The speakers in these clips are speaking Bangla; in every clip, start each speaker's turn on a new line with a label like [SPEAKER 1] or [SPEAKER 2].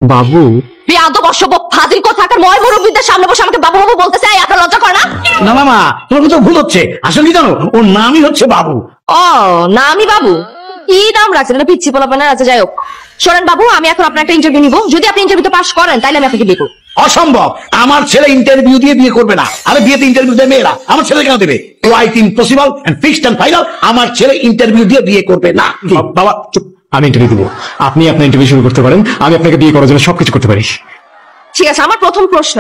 [SPEAKER 1] বাবু
[SPEAKER 2] বেয়াদব অসভ্য ফাজিল কোথাকার ময় মুরব্বিদের সামনে বসে আমাকে বাবু বাবু বলতেছে, এই আপনার লজ্জা করে না?
[SPEAKER 3] না মামা, তোমার তো ভুল হচ্ছে। আসলে কি জানো, ওর নামই হচ্ছে বাবু।
[SPEAKER 2] ও নামই বাবু? কি নাম রাখছেন, এটা পিচ্ছি পোলাপানা। আচ্ছা যাই হোক, শোনেন বাবু, আমি এখন আপনার একটা ইন্টারভিউ নিব। যদি আপনি ইন্টারভিউতে পাস করেন তাহলে আমি আপনাকে বিয়ে করব।
[SPEAKER 3] অসম্ভব, আমার ছেলে ইন্টারভিউ দিয়ে বিয়ে করবে না। আরে বিয়েতে ইন্টারভিউ দেয় মেয়েরা, আমার ছেলে কেন দেবে? Quite impossible and fixed and final, আমার ছেলে ইন্টারভিউ দিয়ে বিয়ে করবে না।
[SPEAKER 1] বাবা চুপ, আমি ইন্টারভিউ দিব, আপনি আপনার ইন্টারভিউ শুরু করতে পারেন। আমি আপনাকে বিয়ে করার জন্য সবকিছু করতে পারি।
[SPEAKER 2] ঠিক আছে, আমার প্রথম প্রশ্ন,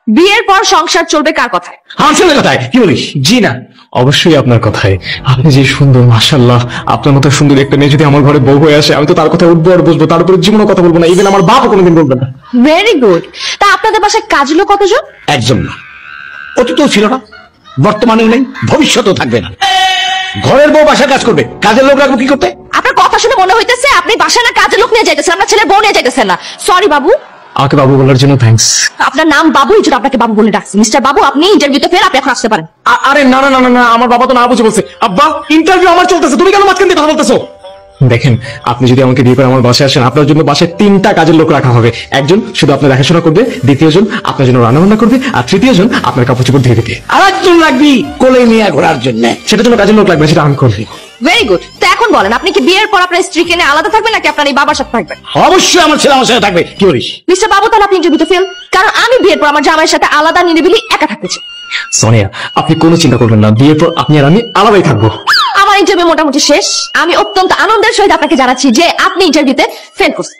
[SPEAKER 2] বিয়ের পর সংসার চলবে কার কথায়?
[SPEAKER 3] আমার ছেলের কথায়। কি বলিস?
[SPEAKER 1] জি না, অবশ্যই আপনার কথাই। আপনি যে সুন্দর, মাশাআল্লাহ, আপনার মতো সুন্দর একটা মেয়ে যদি আমার ঘরে বউ হয়ে আসে, আমি তো তার কথা উঠবো আর বসবো, তার উপরে জীবনও কথা বলবো না। ইভেন আমার বাপও কোনোদিন বলবে না।
[SPEAKER 2] Very good. তা আপনাদের বাসায় কাজের লোক কতজন?
[SPEAKER 3] একজন না, অতীতও ছিল না, বর্তমানেও নেই, ভবিষ্যতেও থাকবে না। ঘরের বউ বাসায় কাজ করবে, কাজের লোক রাখবো কি করতে?
[SPEAKER 2] আপনার কথা শুনে মনে হইতেছে আপনি বাসায় না কাজের লোক নিয়ে যাইতেছেন, আপনার ছেলের বউ নিয়ে যাইতেছেন না। সরি বাবু।
[SPEAKER 1] আমাকে বাবু বলার জন্য থ্যাঙ্কস।
[SPEAKER 2] আপনার নাম বাবু, এই জন্য আপনাকে বাবু বলে ডাকছি। মিস্টার বাবু, আপনি ইন্টারভিউতে ফেল, আপনি এখন আসতে পারেন।
[SPEAKER 1] আরে না না না না, আমার বাবা তো না বুঝে বলছে। আব্বা, ইন্টারভিউ আমার চলতেছে, তুমি কেন মাঝখান দিয়ে কথা বলতেছো? দেখেন, আপনি যদি আমাকে বিয়ে করে আমার বাসায় আসেন, আপনার জন্য বাসায় 3টা কাজের লোক রাখা হবে। একজন শুধু আপনার দেখাশোনা করবে, দ্বিতীয়জন আপনার জন্য রান্নাবান্না করবে, আর তৃতীয়জন আপনার কাপড় চোপড় ধুয়ে দিবে।
[SPEAKER 3] আর একজন রাখবি কোলে নিয়ে ঘোরার জন্য।
[SPEAKER 1] সেটার জন্য কাজের লোক লাগবে, সেটা আমি করবি।
[SPEAKER 2] Very good. তো এখন বলেন, আপনি কি বিয়ের পর আপনার স্ত্রীকে নিয়ে আলাদা থাকবেন নাকি আপনার এই বাবার সাথে থাকবেন?
[SPEAKER 3] অবশ্যই আমার ছেলে আমার সাথে থাকবে। কি বলিস?
[SPEAKER 2] মিস্টার বাবু, তাহলে আপনি ইন্টারভিউতে ফেল, কারণ আমি বিয়ের পর আমার জামাইয়ের সাথে আলাদা নিরিবিলি একা থাকতে চাই।
[SPEAKER 1] সোনিয়া, আপনি কোনো চিন্তা করবেন না, বিয়ের পর আপনি আর আমি আলাদাই থাকবো।
[SPEAKER 2] আমার ইন্টারভিউ মোটামুটি শেষ। আমি অত্যন্ত আনন্দের সহিত আপনাকে জানাচ্ছি যে আপনি ইন্টারভিউতে ফেল করছেন।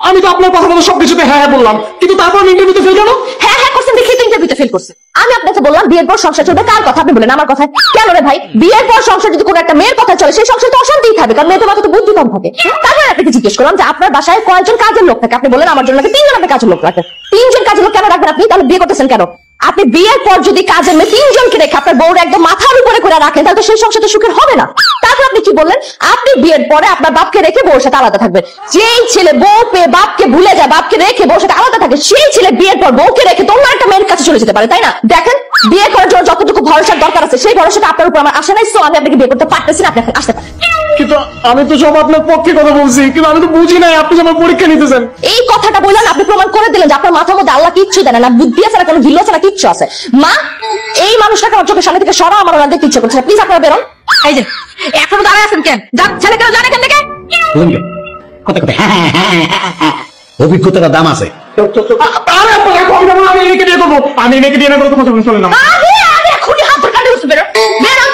[SPEAKER 1] আমি তো আপনার কথা মতো সবকিছুতে হ্যাঁ হ্যাঁ বললাম, কিন্তু তারপর আমি ইন্টারভিউতে ফেল কেন?
[SPEAKER 2] হ্যাঁ হ্যাঁ করছেন দেখি তো ইন্টারভিউতে ফেল করছেন। আমি আপনাকে বললাম বিয়ের পর সংসার চলবে কার কথা, আপনি বলেন আমার কথা। কেন রে ভাই, বিয়ের পর সংসার যদি কোনো একটা মেয়ের কথা চলে, সেই সংসার তো অশান্তিই থাকবে, কারণ মেয়েদের মাথায় তো বুদ্ধি কম থাকে। তারপর আপনাকে জিজ্ঞেস করলাম যে আপনার বাসায় কয়জন কাজের লোক থাকে, আপনি বলেন আমার জন্য নাকি 3জন আপনি কাজের লোক রাখেন। 3জন কাজের লোক কেন রাখবেন আপনি? তাহলে বিয়ে করতেছেন কেন? আপনি বিয়ের পর যদি কাজের মেয়ে 3জনকে রেখে আপনার বউরা একদম মাথার উপরে করে রাখেন, তাহলে তো সেই সংসার তো সুখের হবে না। তারপর আপনি কি বললেন? আপনি বিয়ের পরে আপনার বাপকে রেখে বউর সাথে আলাদা থাকবেন। যেই ছেলে বউ পেয়ে বাপকে ভুলে যায়, বাপকে রেখে বউর সাথে আলাদা থাকে, সেই ছেলে বিয়ের পর বউকে রেখে তো অন্য একটা মেয়ের কাছে চলে যেতে পারে, তাই না? দেখেন, বিয়ে করার জন্য যতটুকু ভরসার দরকার আছে সেই ভরসাটা আপনার উপর আমার আসে নাই, সো আমি আপনাকে বিয়ে করতে পারতেছি না, আপনি এখন আসতে পারেন।
[SPEAKER 1] কিন্তু আমি তো সব আপনার পক্ষে কথা বলছি, কিন্তু আমি তো বুঝি নাই আপনি আমার পরীক্ষা নিতেছেন।
[SPEAKER 2] এই কথাটা বললেন, আপনি প্রমাণ করে দিলেন যে আপনার মাথার মধ্যে আল্লাহ কিচ্ছু দেন না, বুদ্ধি আছে না, কোনো ঢিল আছে না, কিচ্ছু আছে। মা, এই মানুষটাকে আমার চোখের সামনে থেকে সরা, আমার ওনার দেখতে ইচ্ছে করছে। প্লিজ আপনারা বেরোন। এই যে এখনো দাঁড়ায় আছেন কেন? যান, ছেলে কেন জানে এখান থেকে?
[SPEAKER 3] অভিজ্ঞতার দাম আছে।
[SPEAKER 1] আমি মেয়েকে বিয়ে করবো, আমি মেয়েকে বিয়ে না করবো, কথা বলতে চলে না।
[SPEAKER 2] আরে আরে এখনই হাত ধরে কাটে উঠছে, বেরোন বেরোন।